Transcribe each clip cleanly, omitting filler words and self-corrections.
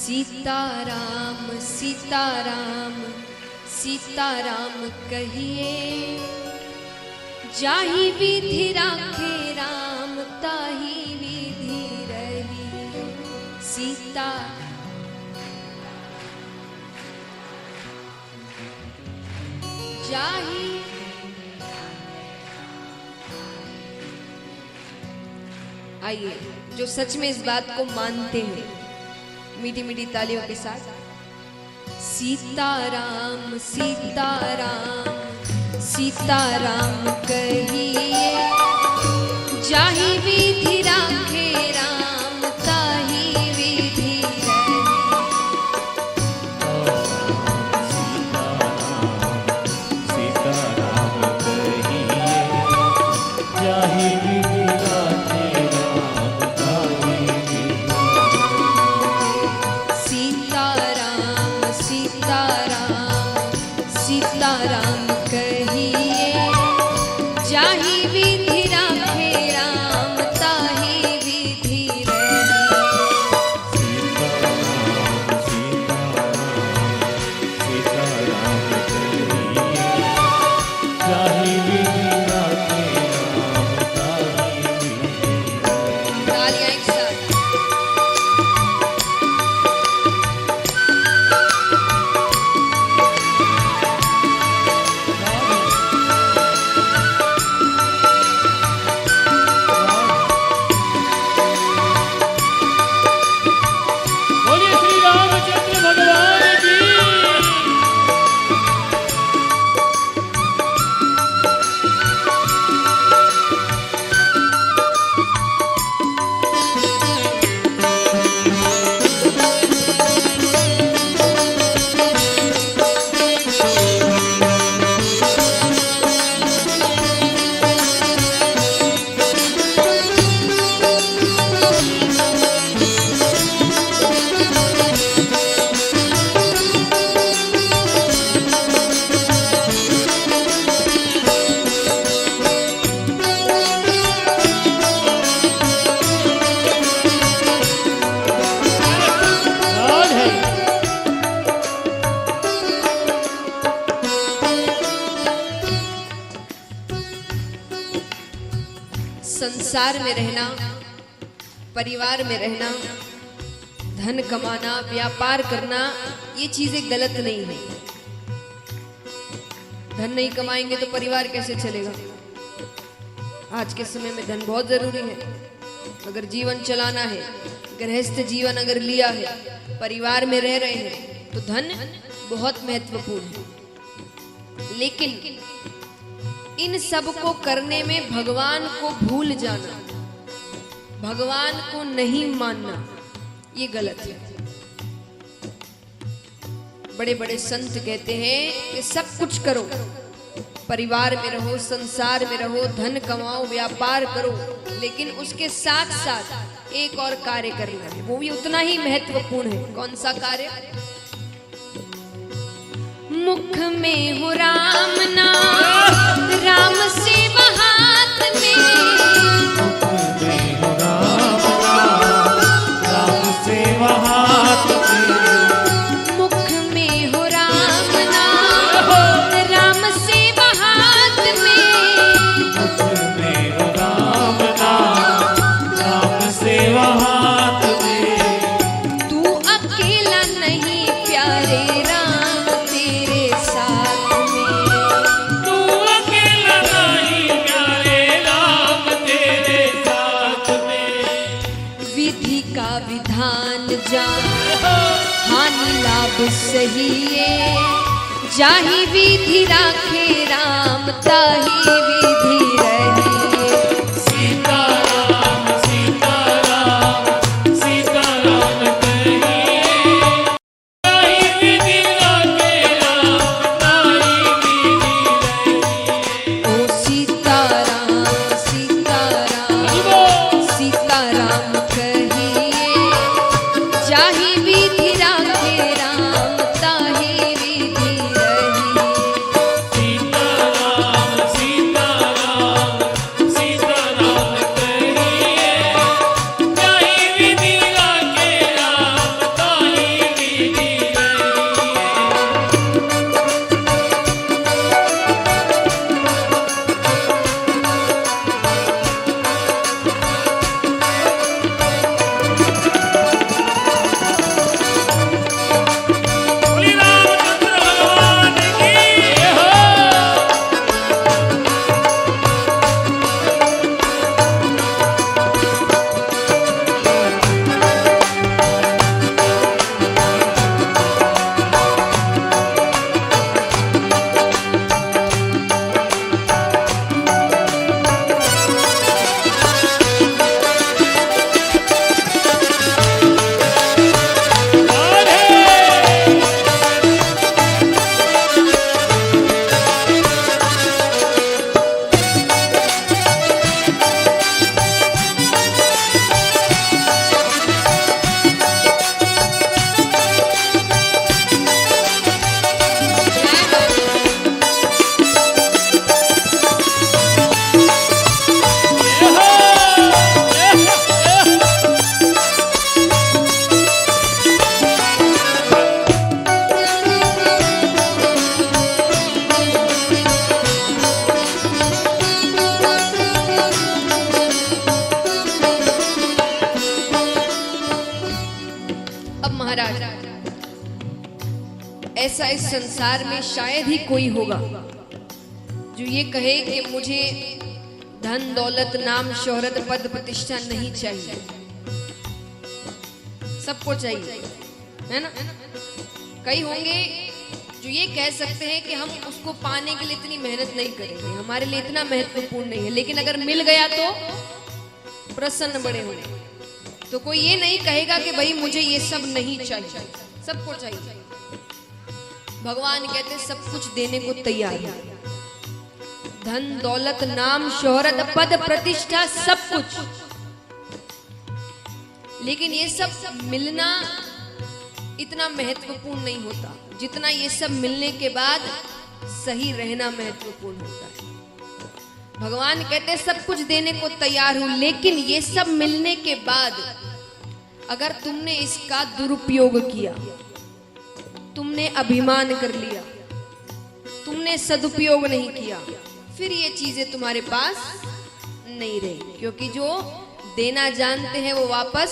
सीताराम सीताराम सीताराम कहिए, जाहि विधि राखे राम ताहि विधि रही। सीता जाहि आइए जो सच में इस बात को मानते हैं मीठी मीठी तालियों के साथ, सीताराम सीताराम सीताराम कहिए, जाहि विधि राखे राम ताहि विधि रही। सीताराम कहिए, जाहि विधि राखे राम ताहि विधि रही। सीताराम सीताराम सीताराम कहिए, जाहि विधि राखे राम ताहि विधि रही। सीताराम कहिए, जाहि विधि राखे राम ताहि विधि रही। तालियां एक साथ। बोलिए श्री रामचंद्र भगवान की। राज है। संसार में रहना, परिवार में रहना, धन कमाना, व्यापार करना, ये चीजें गलत नहीं है। धन नहीं कमाएंगे तो परिवार कैसे चलेगा? आज के समय में धन बहुत जरूरी है। अगर जीवन चलाना है, गृहस्थ जीवन अगर लिया है, परिवार में रह रहे हैं, तो धन बहुत महत्वपूर्ण है। लेकिन इन सब को करने में भगवान को भूल जाना, भगवान को नहीं मानना, ये गलत है। बड़े बड़े संत कहते हैं कि सब कुछ करो, परिवार में रहो, संसार में रहो, धन कमाओ, व्यापार करो, लेकिन उसके साथ साथ एक और कार्य करना है, वो भी उतना ही महत्वपूर्ण है। कौन सा कार्य? मुख में हो राम नाम, राम सेवा हाथ में। राम सेवा हाथ में। मुख में हो राम नाम, राम सेवा हाथ में। मुख में हो राम नाम, राम सेवा हाथ में। तू अकेला नहीं प्यारे राम तेरे साथ में। तू अकेला नहीं प्यारे राम तेरे साथ में। विधि का विधान जान, हानि लाभ सही है, जाहि विधि राखे राम ताहि विधि रही। सीताराम सीताराम सीताराम कहिए, ताहि विधि राखे राम ताहि विधि रही। ओ सीताराम सीताराम सीताराम कहिए, जाहि विधि राखे राम ताहि विधि रही। सीताराम इस संसार में शायद ही कोई होगा जो ये कहे कि मुझे धन दौलत नाम शोहरत पद प्रतिष्ठा नहीं चाहिए। सबको चाहिए, है ना। कई होंगे जो ये कह सकते हैं कि हम उसको पाने के लिए इतनी मेहनत नहीं करेंगे, हमारे लिए इतना महत्वपूर्ण नहीं है, लेकिन अगर मिल गया तो प्रसन्न बड़े होंगे। तो कोई ये नहीं कहेगा कि भाई मुझे ये सब नहीं चाहिए, सबको चाहिए। भगवान कहते सब कुछ देने को तैयार है, धन दौलत नाम शोहरत पद प्रतिष्ठा सब कुछ, लेकिन ये सब मिलना इतना महत्वपूर्ण नहीं होता जितना ये सब मिलने के बाद सही रहना महत्वपूर्ण होता है। भगवान कहते हैं सब कुछ देने को तैयार हूं, लेकिन ये सब मिलने के बाद अगर तुमने इसका दुरुपयोग किया, तुमने अभिमान कर लिया, तुमने सदुपयोग नहीं किया, फिर ये चीजें तुम्हारे पास नहीं रही। क्योंकि जो देना जानते हैं वो वापस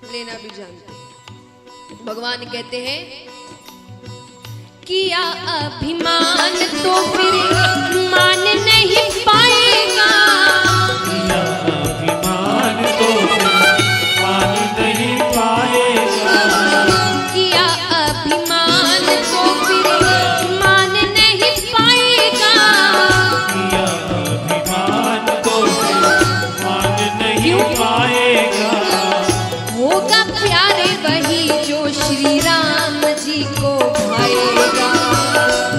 लेना भी जानते हैं। भगवान कहते हैं किया अभिमान तो फिर मान नहीं पाएगा, किया अभिमान तो मान नहीं पाएगा, किया अभिमान तो फिर मान नहीं पाएगा, किया अभिमान तो मान नहीं पाएगा। होगा प्यारे वही जो श्री राम जी को भाएगा,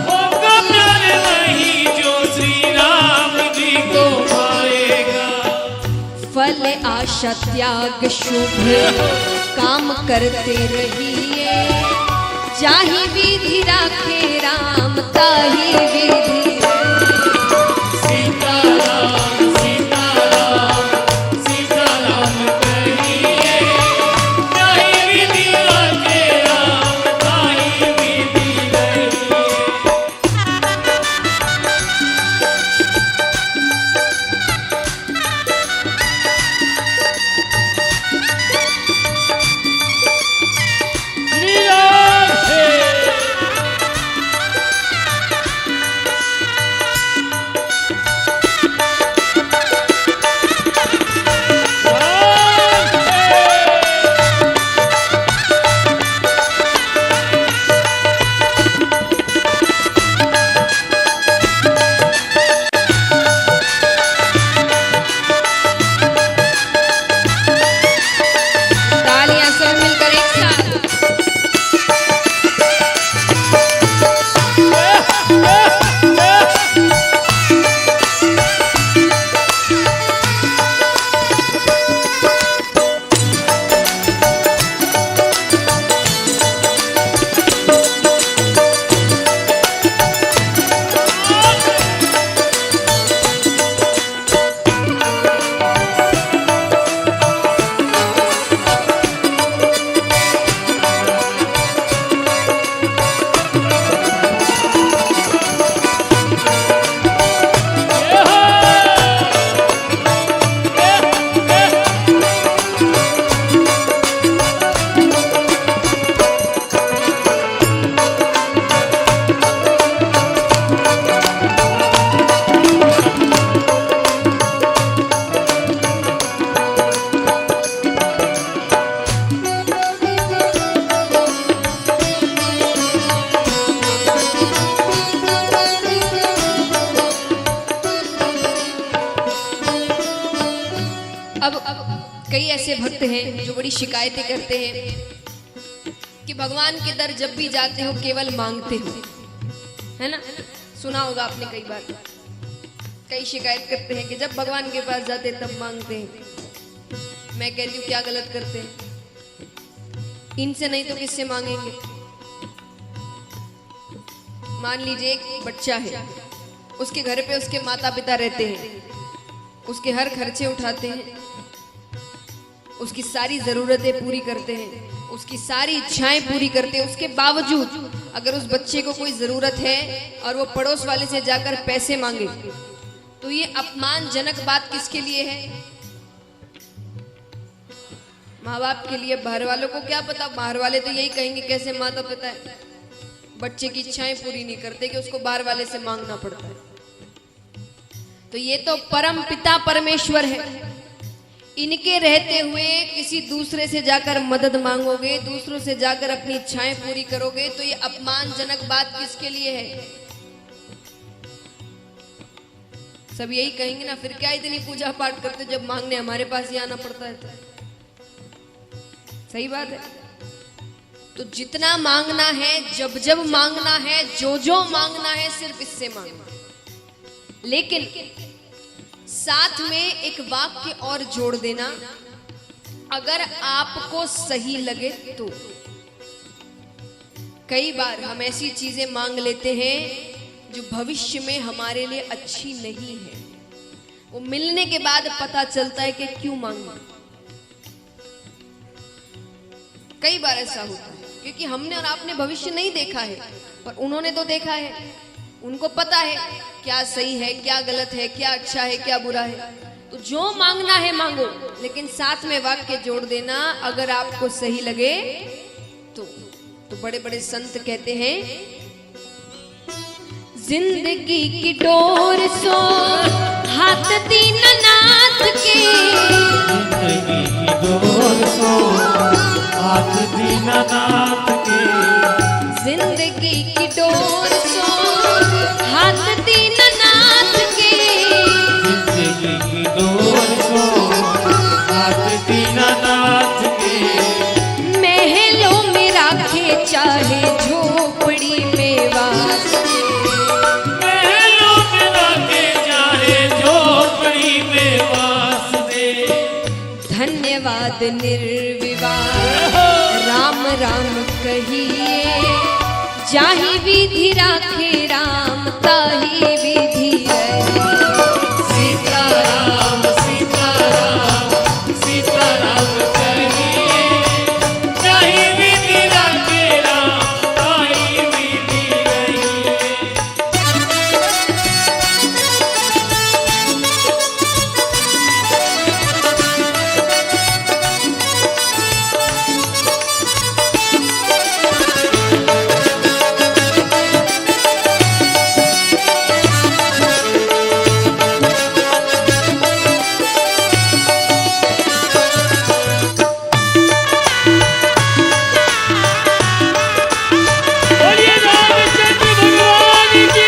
होगा प्यारे वही जो श्री राम जी को पाएगा। फल आशा त्याग शुभ काम करते रहिए, जाहि विधि राखे राम ताहि विधि सीताराम सीताराम सीताराम कहिए, ताहि विधि राखे राम ताहि विधि रहिए। निराल है तालियां सब मिलकर एक साथ। अब कई ऐसे भक्त हैं जो बड़ी शिकायतें करते हैं कि भगवान के दर जब भी जाते हो केवल मांगते हो, है ना। सुना होगा आपने कई बार, कई शिकायत करते हैं कि जब भगवान के पास जाते तब मांगते हैं। मैं कहती हूँ क्या गलत करते हैं, इनसे नहीं तो किससे मांगेंगे। मान लीजिए एक बच्चा है, उसके घर पे उसके माता पिता रहते हैं, उसके हर खर्चे उठाते हैं, उसकी सारी जरूरतें पूरी करते हैं, उसकी सारी इच्छाएं पूरी करते हैं। उसके बावजूद अगर उस बच्चे को कोई जरूरत है और वो पड़ोस वाले से जाकर पैसे मांगे, तो ये अपमानजनक बात किसके लिए है? माँ बाप के लिए। बाहर वालों को क्या पता, बाहर वाले तो यही कहेंगे कैसे माता पिता है, बच्चे की इच्छाएं पूरी नहीं करते कि उसको बाहर वाले से मांगना पड़ता है। तो ये तो परम पिता परमेश्वर है, इनके रहते हुए किसी दूसरे से जाकर मदद मांगोगे, दूसरों से जाकर अपनी इच्छाएं पूरी करोगे, तो ये अपमानजनक बात किसके लिए है? सब यही कहेंगे ना, फिर क्या इतनी पूजा पाठ करते जब मांगने हमारे पास ही आना पड़ता है। तो सही बात है। तो जितना मांगना है, जब जब मांगना है, जो जो मांगना है, सिर्फ इससे मांगना। लेकिन साथ में एक वाक्य और जोड़ देना, अगर आपको सही लगे तो। कई बार हम ऐसी चीजें मांग लेते हैं जो भविष्य में हमारे लिए अच्छी नहीं है, वो मिलने के बाद पता चलता है कि क्यों मांगा। कई बार ऐसा होता है क्योंकि हमने और आपने भविष्य नहीं देखा है, पर उन्होंने तो देखा है, उनको पता है क्या सही है, क्या गलत है, क्या अच्छा है, क्या बुरा है। तो जो मांगना है मांगो, लेकिन साथ में वाक्य जोड़ देना, अगर आपको सही लगे तो बड़े बड़े संत कहते हैं, जिंदगी की डोर सो हाथ दीननाथ के, जिंदगी की डोर सो हाथ दीननाथ के, जिंदगी की डोर सो हाथ दीननाथ के, जिंदगी की डोर सो हाथ दीननाथ के, महलों में राखे चाहे झोपड़ी में वास, महलों में राखे चाहे झोपड़ी में वास दे। धन्यवाद निर्विवाद राम राम कहिए, जाहि विधि राखे राम ताहि विधि रहे। सीताराम सीताराम सीताराम कहिए, जाहि विधि राखे राम ताहि विधि रहिए। बोलिए रामचंद्र भगवान की।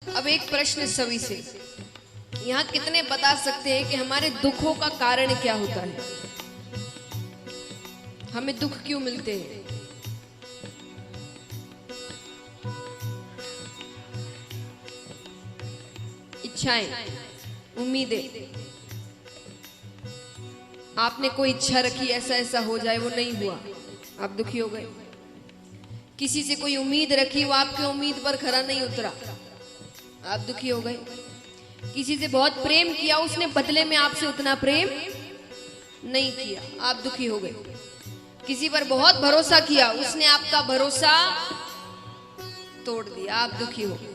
अब एक प्रश्न सभी से, यहाँ कितने बता सकते हैं कि हमारे दुखों का कारण क्या होता है? हमें दुख क्यों मिलते हैं? इच्छाएं, उम्मीदें। आपने कोई इच्छा रखी ऐसा ऐसा हो जाए, वो नहीं हुआ, आप दुखी हो गए। किसी से कोई उम्मीद रखी, वो आपकी उम्मीद पर खरा नहीं उतरा, आप दुखी हो गए। किसी से बहुत प्रेम किया, उसने बदले में आपसे उतना प्रेम नहीं किया, आप दुखी हो गए। किसी पर बहुत भरोसा किया, उसने आपका भरोसा तोड़ दिया, आप दुखी हो गए।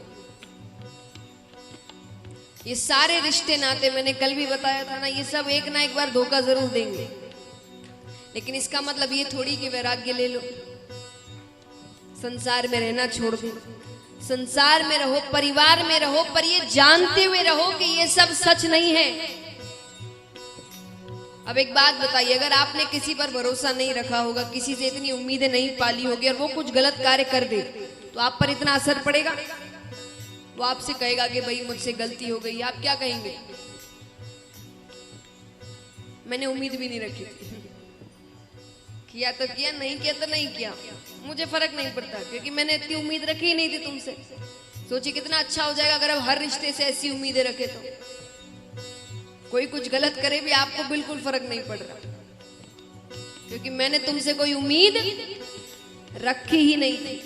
ये सारे रिश्ते नाते, मैंने कल भी बताया था ना, ये सब एक ना एक बार धोखा जरूर देंगे। लेकिन इसका मतलब ये थोड़ी कि वैराग्य ले लो, संसार में रहना छोड़ दो। संसार में रहो, परिवार में रहो, पर ये जानते हुए रहो कि ये सब सच नहीं है। अब एक बात बताइए, अगर आपने किसी पर भरोसा नहीं रखा होगा, किसी से इतनी उम्मीदें नहीं पाली होगी, और वो कुछ गलत कार्य कर दे, तो आप पर इतना असर पड़ेगा? वो आपसे कहेगा कि भाई मुझसे गलती हो गई, आप क्या कहेंगे? मैंने उम्मीद भी नहीं रखी थी। किया तो किया, नहीं किया तो नहीं किया, मुझे फर्क नहीं पड़ता, क्योंकि मैंने इतनी उम्मीद रखी ही नहीं थी तुमसे। सोची कितना अच्छा हो जाएगा अगर अब हर रिश्ते से ऐसी उम्मीदें रखे तो कोई कुछ गलत करे भी आपको बिल्कुल फर्क नहीं पड़ रहा, क्योंकि मैंने तुमसे कोई उम्मीद रखी ही नहीं थी।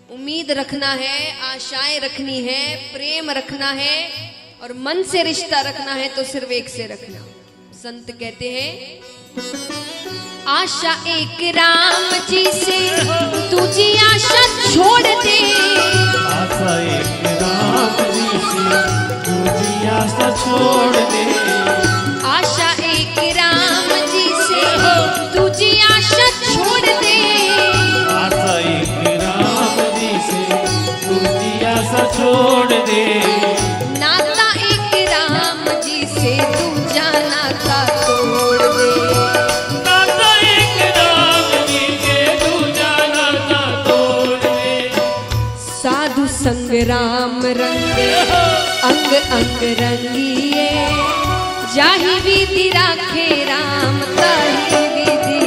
उम्मीद रखना है, आशाएं रखनी है, प्रेम रखना है और मन से रिश्ता रखना है तो सिर्फ एक से रखना। संत कहते हैं, आशा एक राम जी से तुझी आशा छोड़ दे, आशा एक राम जी से तुझी आशा छोड़ दे, आशा एक राम जी से तुझी आशा छोड़ दे, आशा एक राम जी से तुझी आशा छोड़ दे, नाता एक राम जी से तू जाना का तोड़ दे, नाता एक राम जी से दूजा नाता तोड़ दे। साधु संग राम रंगे अंग अंग रंगिए, जाहि विधि राखे राम ताहि विधि